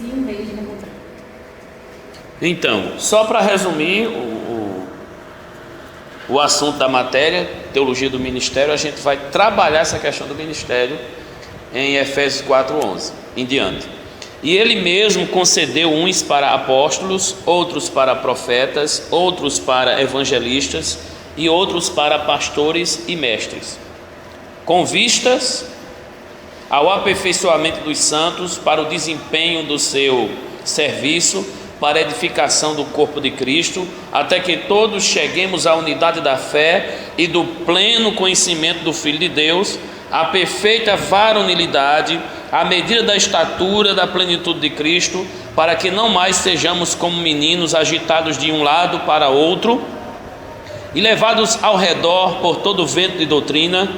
inicia um mês de encontrar. Então, só para resumir o assunto da matéria, teologia do ministério, a gente vai trabalhar essa questão do ministério em Efésios 4:11 em diante. E ele mesmo concedeu uns para apóstolos, outros para profetas, outros para evangelistas e outros para pastores e mestres, com vistas ao aperfeiçoamento dos santos, para o desempenho do seu serviço, para a edificação do corpo de Cristo, até que todos cheguemos à unidade da fé e do pleno conhecimento do Filho de Deus, à perfeita varonilidade, à medida da estatura da plenitude de Cristo, para que não mais sejamos como meninos agitados de um lado para outro e levados ao redor por todo vento de doutrina,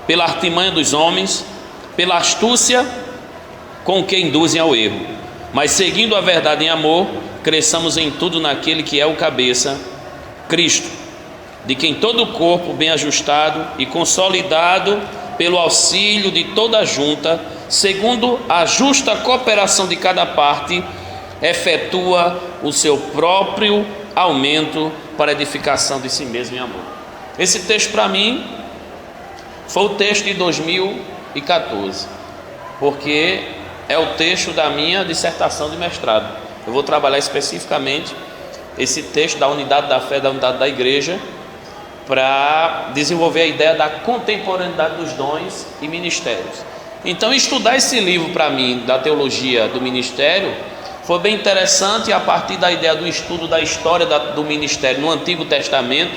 pela artimanha dos homens, pela astúcia com que induzem ao erro, mas seguindo a verdade em amor, cresçamos em tudo naquele que é o cabeça, Cristo, de quem todo o corpo bem ajustado e consolidado pelo auxílio de toda a junta, segundo a justa cooperação de cada parte, efetua o seu próprio aumento para a edificação de si mesmo em amor. Esse texto para mim foi o texto de 2014, porque é o texto da minha dissertação de mestrado. Eu vou trabalhar especificamente esse texto da unidade da fé, da unidade da igreja, para desenvolver a ideia da contemporaneidade dos dons e ministérios. Então, estudar esse livro para mim, da teologia do ministério, foi bem interessante a partir da ideia do estudo da história do ministério no Antigo Testamento,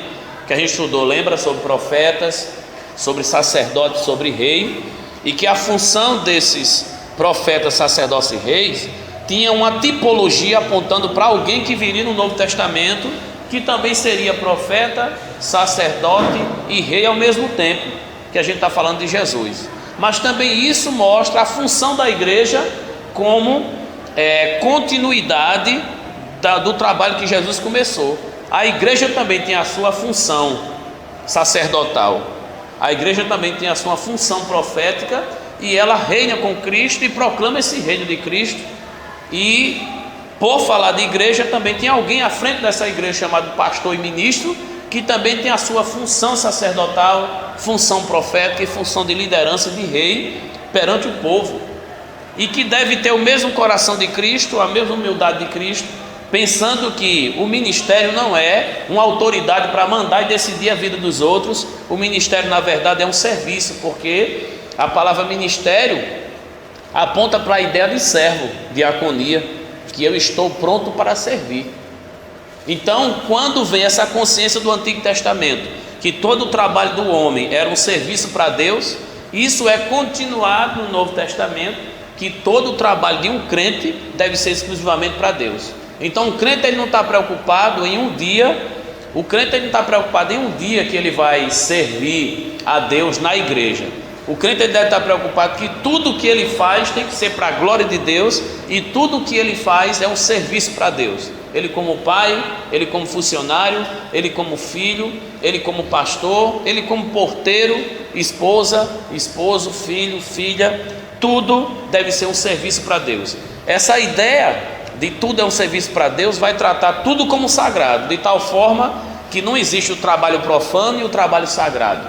que a gente estudou, lembra, sobre profetas, sobre sacerdotes, sobre rei, e que a função desses profetas, sacerdotes e reis tinha uma tipologia apontando para alguém que viria no Novo Testamento, que também seria profeta, sacerdote e rei ao mesmo tempo, que a gente está falando de Jesus. Mas também isso mostra a função da igreja como continuidade do trabalho que Jesus começou. A igreja também tem a sua função sacerdotal, a igreja também tem a sua função profética, e ela reina com Cristo e proclama esse reino de Cristo. E por falar de igreja, também tem alguém à frente dessa igreja chamado pastor e ministro, que também tem a sua função sacerdotal, função profética e função de liderança de rei perante o povo, e que deve ter o mesmo coração de Cristo, a mesma humildade de Cristo, pensando que o ministério não é uma autoridade para mandar e decidir a vida dos outros. O ministério, na verdade, é um serviço, porque a palavra ministério aponta para a ideia de servo, diaconia, que eu estou pronto para servir. Então, quando vem essa consciência do Antigo Testamento, que todo o trabalho do homem era um serviço para Deus, isso é continuado no Novo Testamento, que todo o trabalho de um crente deve ser exclusivamente para Deus. Então, o crente ele não está preocupado em um dia, que ele vai servir a Deus na igreja. O crente ele deve estar preocupado que tudo que ele faz tem que ser para a glória de Deus, e tudo que ele faz é um serviço para Deus. Ele como pai, ele como funcionário, ele como filho, ele como pastor, ele como porteiro, esposa, esposo, filho, filha, tudo deve ser um serviço para Deus. Essa ideia de tudo é um serviço para Deus vai tratar tudo como sagrado, de tal forma que não existe o trabalho profano e o trabalho sagrado.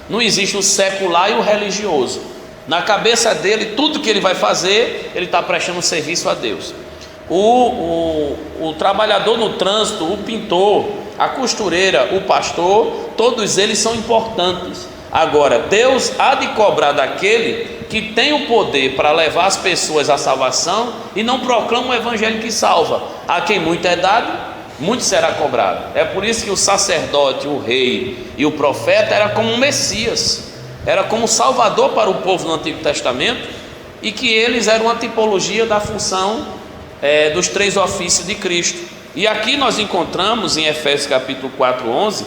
Não existe o secular e o religioso. Na cabeça dele, tudo que ele vai fazer, ele está prestando um serviço a Deus. O trabalhador no trânsito, o pintor, a costureira, o pastor, todos eles são importantes. Agora, Deus há de cobrar daquele que tem o poder para levar as pessoas à salvação e não proclama o evangelho que salva. A quem muito é dado, muito será cobrado. É por isso que o sacerdote, o rei e o profeta era como um Messias, era como um salvador para o povo no Antigo Testamento, e que eles eram uma tipologia da função dos três ofícios de Cristo. E aqui nós encontramos em Efésios capítulo 4:11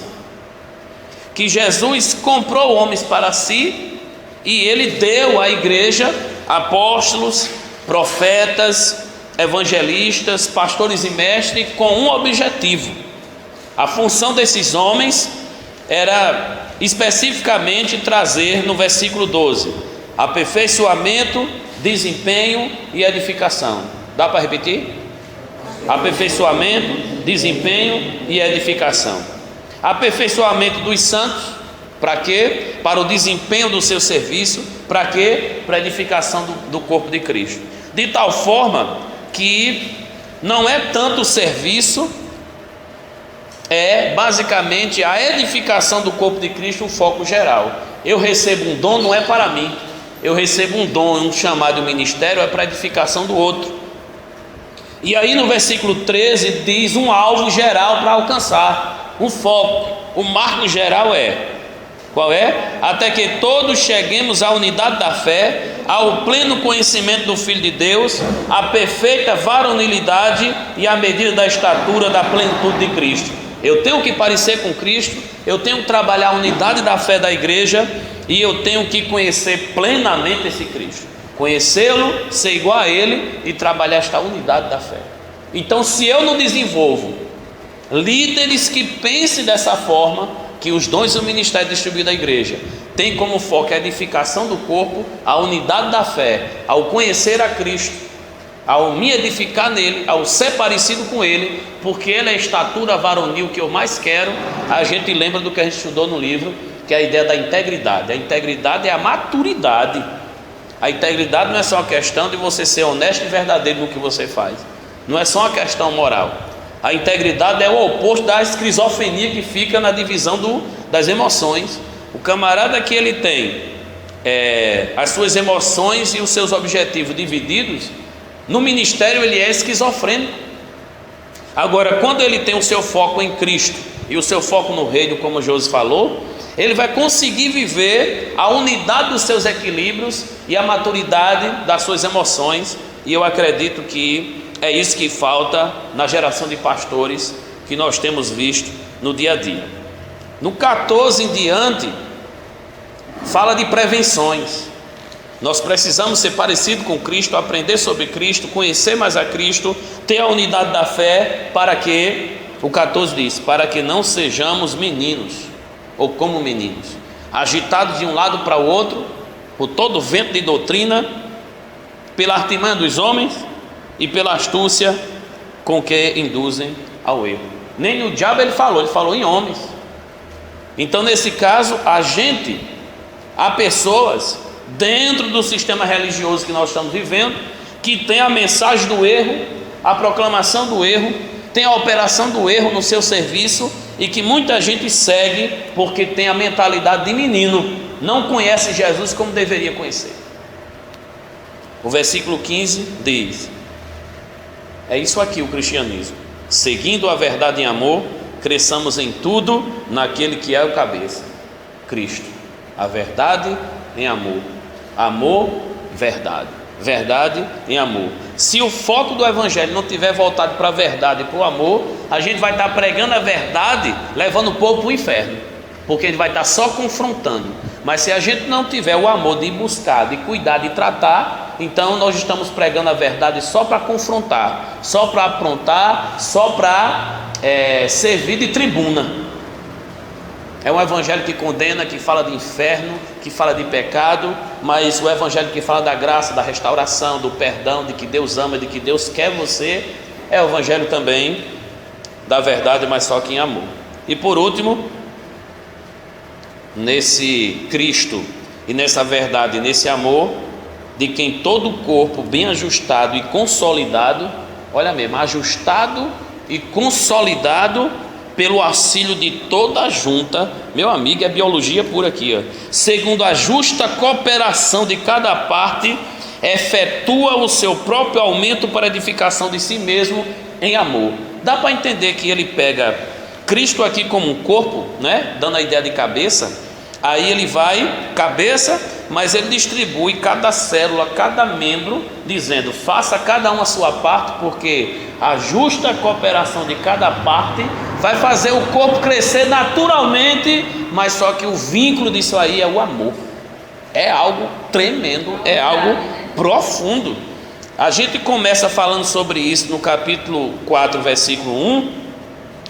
que Jesus comprou homens para si, e ele deu à igreja apóstolos, profetas, evangelistas, pastores e mestres, com um objetivo. A função desses homens era especificamente trazer, no versículo 12, aperfeiçoamento, desempenho e edificação. Dá para repetir? Aperfeiçoamento, desempenho e edificação. Aperfeiçoamento dos santos, para quê? Para o desempenho do seu serviço, para quê? Para a edificação do corpo de Cristo. De tal forma que não é tanto o serviço, é basicamente a edificação do corpo de Cristo o foco geral. Eu recebo um dom, não é para mim. Eu recebo um dom, um chamado de ministério, é para a edificação do outro. E aí no versículo 13 diz um alvo geral para alcançar, um foco. O marco geral qual é? Até que todos cheguemos à unidade da fé, ao pleno conhecimento do Filho de Deus, à perfeita varonilidade e à medida da estatura da plenitude de Cristo. Eu tenho que parecer com Cristo, eu tenho que trabalhar a unidade da fé da igreja e eu tenho que conhecer plenamente esse Cristo. Conhecê-lo, ser igual a Ele e trabalhar esta unidade da fé. Então, se eu não desenvolvo líderes que pensem dessa forma, que os dons do ministério distribuído à igreja tem como foco a edificação do corpo, a unidade da fé, ao conhecer a Cristo, ao me edificar nele, ao ser parecido com Ele, porque Ele é a estatura varonil que eu mais quero, a gente lembra do que a gente estudou no livro, que é a ideia da integridade. A integridade é a maturidade. A integridade não é só uma questão de você ser honesto e verdadeiro no que você faz, não é só uma questão moral. A integridade é o oposto da esquizofrenia que fica na divisão das emoções. O camarada que ele tem as suas emoções e os seus objetivos divididos, no ministério ele é esquizofrênico. Agora, quando ele tem o seu foco em Cristo e o seu foco no reino, como o Josi falou, ele vai conseguir viver a unidade dos seus equilíbrios e a maturidade das suas emoções. E eu acredito que é isso que falta na geração de pastores que nós temos visto no dia a dia. No 14 em diante, fala de prevenções. Nós precisamos ser parecidos com Cristo, aprender sobre Cristo, conhecer mais a Cristo, ter a unidade da fé, para que, o 14 diz, para que não sejamos meninos, ou como meninos, agitados de um lado para o outro, por todo vento de doutrina, pela artimanha dos homens e pela astúcia com que induzem ao erro. Nem no diabo ele falou em homens. Então, nesse caso, há pessoas dentro do sistema religioso que nós estamos vivendo, que tem a mensagem do erro, a proclamação do erro, tem a operação do erro no seu serviço, e que muita gente segue porque tem a mentalidade de menino, não conhece Jesus como deveria conhecer. O versículo 15 diz: é isso aqui o cristianismo: seguindo a verdade em amor, cresçamos em tudo naquele que é o cabeça, Cristo. A verdade em amor, amor, verdade, verdade em amor. Se o foco do evangelho não estiver voltado para a verdade e para o amor, a gente vai estar pregando a verdade, levando o povo para o inferno, porque ele vai estar só confrontando. Mas se a gente não tiver o amor de buscar, de cuidar, de tratar, então nós estamos pregando a verdade só para confrontar, só para aprontar, só para servir de tribuna. É um evangelho que condena, que fala de inferno, que fala de pecado, mas o evangelho que fala da graça, da restauração, do perdão, de que Deus ama, de que Deus quer você, é o evangelho também da verdade, mas só que em amor. E por último, nesse Cristo e nessa verdade, nesse amor, de quem todo o corpo bem ajustado e consolidado, olha mesmo, ajustado e consolidado pelo auxílio de toda a junta, meu amigo, é biologia pura aqui, ó. Segundo a justa cooperação de cada parte, efetua o seu próprio aumento para a edificação de si mesmo em amor. Dá para entender que ele pega Cristo aqui como um corpo, né? Dando a ideia de cabeça. Aí ele vai, cabeça, mas ele distribui cada célula, cada membro, dizendo: faça cada um a sua parte, porque a justa cooperação de cada parte vai fazer o corpo crescer naturalmente, mas só que o vínculo disso aí é o amor. É algo tremendo, é algo profundo. A gente começa falando sobre isso no capítulo 4, versículo 1,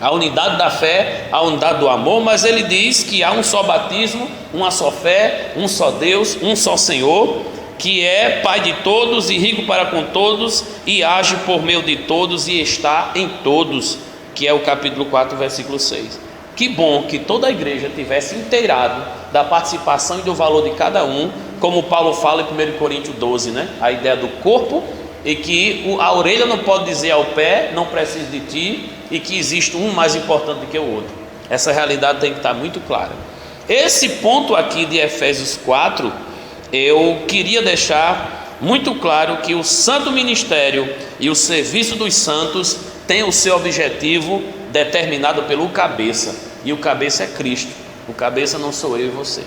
a unidade da fé, a unidade do amor, mas ele diz que há um só batismo, uma só fé, um só Deus, um só Senhor, que é Pai de todos e rico para com todos, e age por meio de todos e está em todos, que é o capítulo 4, versículo 6. Que bom que toda a igreja tivesse inteirado da participação e do valor de cada um, como Paulo fala em 1 Coríntios 12, né? A ideia do corpo, e que a orelha não pode dizer ao pé, não preciso de ti, e que existe um mais importante do que o outro. Essa realidade tem que estar muito clara. Esse ponto aqui de Efésios 4, eu queria deixar muito claro que o santo ministério e o serviço dos santos tem o seu objetivo determinado pelo cabeça, e o cabeça é Cristo. O cabeça não sou eu e você.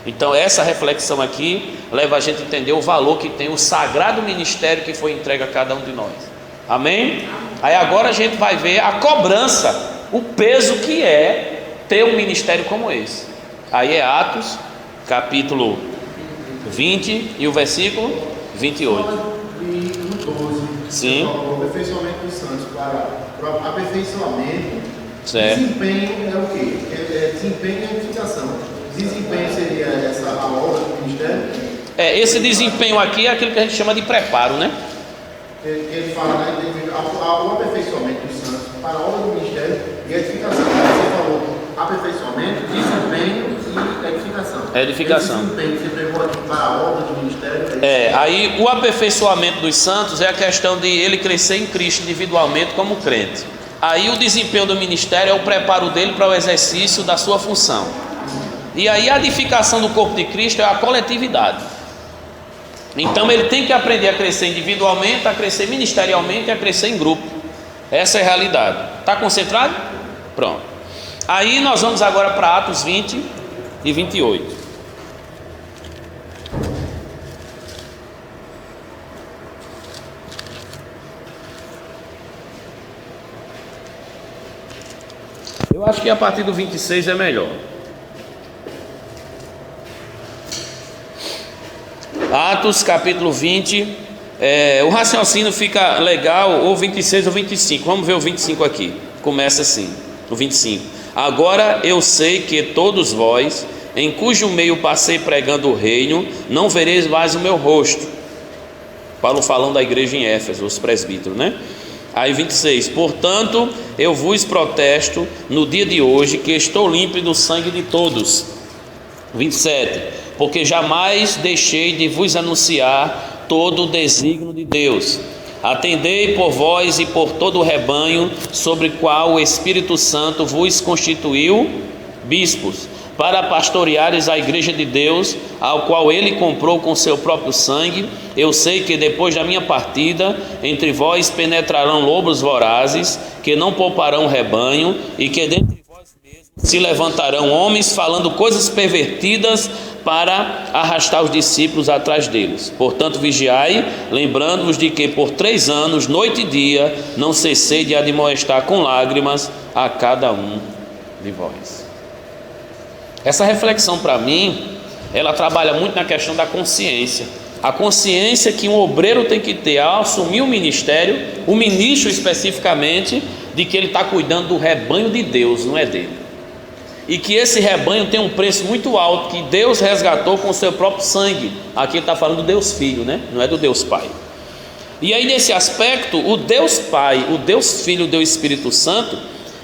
Então essa reflexão aqui leva a gente a entender o valor que tem o sagrado ministério que foi entregue a cada um de nós. Amém? Aí agora a gente vai ver a cobrança, o peso que é ter um ministério como esse. Aí é Atos, capítulo 20 e o versículo 28. Sim. O aperfeiçoamento dos santos para o aperfeiçoamento. Certo. Desempenho é o quê? Desempenho e edificação. Desempenho seria a obra do ministério? Esse desempenho aqui é aquilo que a gente chama de preparo, né? Ele fala, né, o aperfeiçoamento dos santos para a obra do ministério e edificação. Você falou aperfeiçoamento, desempenho e edificação. Edificação. Esse desempenho que você pegou aqui para a obra do ministério. Aí o aperfeiçoamento dos santos é a questão de ele crescer em Cristo individualmente como crente. Aí o desempenho do ministério é o preparo dele para o exercício da sua função. E aí a edificação do corpo de Cristo é a coletividade. Então ele tem que aprender a crescer individualmente, a crescer ministerialmente e a crescer em grupo. Essa é a realidade. Está concentrado? Pronto. Aí nós vamos agora para Atos 20 e 28. Eu acho que a partir do 26 é melhor. Atos capítulo 20, o raciocínio fica legal, ou 26 ou 25, vamos ver o 25 aqui, começa assim, o 25. Agora eu sei que todos vós, em cujo meio passei pregando o reino, não vereis mais o meu rosto. Paulo falando da igreja em Éfeso, os presbíteros, né? Aí 26, portanto eu vos protesto no dia de hoje que estou limpo do sangue de todos. 27, porque jamais deixei de vos anunciar todo o desígnio de Deus. Atendei por vós e por todo o rebanho, sobre qual o Espírito Santo vos constituiu bispos, para pastoreares a igreja de Deus, ao qual ele comprou com seu próprio sangue. Eu sei que depois da minha partida, entre vós penetrarão lobos vorazes, que não pouparão o rebanho, e que dentre vós mesmos se levantarão homens falando coisas pervertidas para arrastar os discípulos atrás deles. Portanto vigiai, lembrando-vos de que por 3 anos, noite e dia, não cessei de admoestar com lágrimas a cada um de vós. Essa reflexão para mim, ela trabalha muito na questão da consciência. A consciência que um obreiro tem que ter ao assumir o ministério, o ministro especificamente, de que ele está cuidando do rebanho de Deus, não é dele. E que esse rebanho tem um preço muito alto, que Deus resgatou com o seu próprio sangue. Aqui ele está falando do Deus Filho, né? Não é do Deus Pai. E aí nesse aspecto, o Deus Pai, o Deus Filho, o Deus Espírito Santo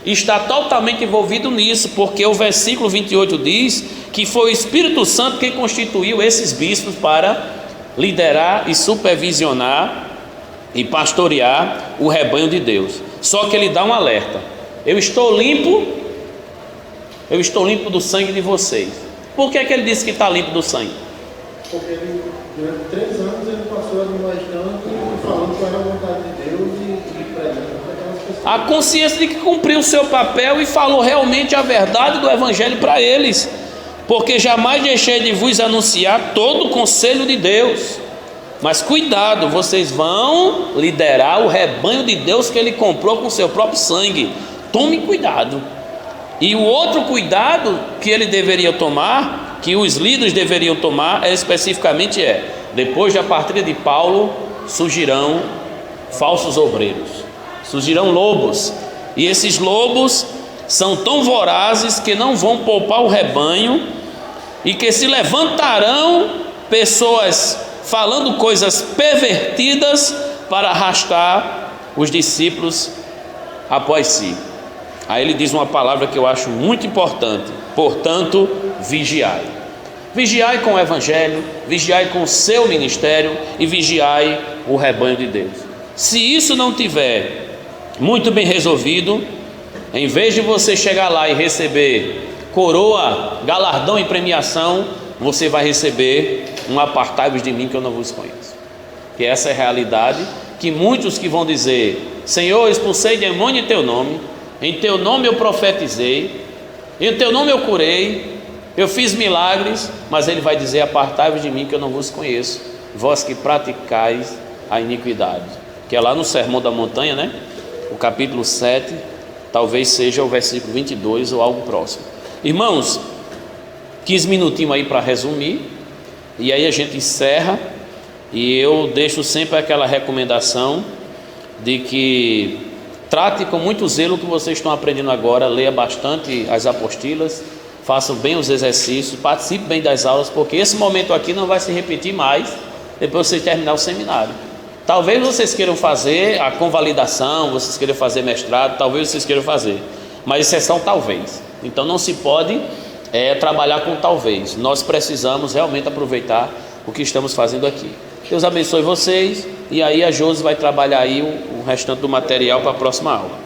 está totalmente envolvido nisso, porque o versículo 28 diz que foi o Espírito Santo quem constituiu esses bispos para liderar e supervisionar e pastorear o rebanho de Deus. Só que ele dá um alerta: eu estou limpo do sangue de vocês. Por que ele disse que está limpo do sangue? Porque ele, durante 3 anos ele passou admoestando e falando qual era a vontade de Deus e pregando para aquelas pessoas. A consciência de que cumpriu o seu papel e falou realmente a verdade do evangelho para eles. Porque jamais deixei de vos anunciar todo o conselho de Deus. Mas cuidado, vocês vão liderar o rebanho de Deus que ele comprou com o seu próprio sangue. Tome cuidado. E o outro cuidado que ele deveria tomar, que os líderes deveriam tomar, especificamente depois da partida de Paulo, surgirão falsos obreiros, surgirão lobos, e esses lobos são tão vorazes que não vão poupar o rebanho, e que se levantarão pessoas falando coisas pervertidas para arrastar os discípulos após si. Aí ele diz uma palavra que eu acho muito importante: portanto, vigiai. Vigiai com o evangelho, vigiai com o seu ministério e vigiai o rebanho de Deus. Se isso não tiver muito bem resolvido, em vez de você chegar lá e receber coroa, galardão e premiação, você vai receber um apartai-vos de mim que eu não vos conheço. Que essa é a realidade, que muitos que vão dizer: Senhor, expulsei demônio em teu nome, em teu nome eu profetizei, em teu nome eu curei, eu fiz milagres, mas ele vai dizer: apartai-vos de mim que eu não vos conheço, vós que praticais a iniquidade. Que é lá no Sermão da Montanha, né? O capítulo 7, talvez seja o versículo 22 ou algo próximo. Irmãos, 15 minutinhos aí para resumir, e aí a gente encerra. E eu deixo sempre aquela recomendação de que trate com muito zelo o que vocês estão aprendendo agora, leia bastante as apostilas, façam bem os exercícios, participe bem das aulas, porque esse momento aqui não vai se repetir mais depois de você terminar o seminário. Talvez vocês queiram fazer a convalidação, vocês queiram fazer mestrado, talvez vocês queiram fazer, mas exceção talvez. Então não se pode trabalhar com talvez. Nós precisamos realmente aproveitar o que estamos fazendo aqui. Deus abençoe vocês, e aí a Josi vai trabalhar aí o restante do material para a próxima aula.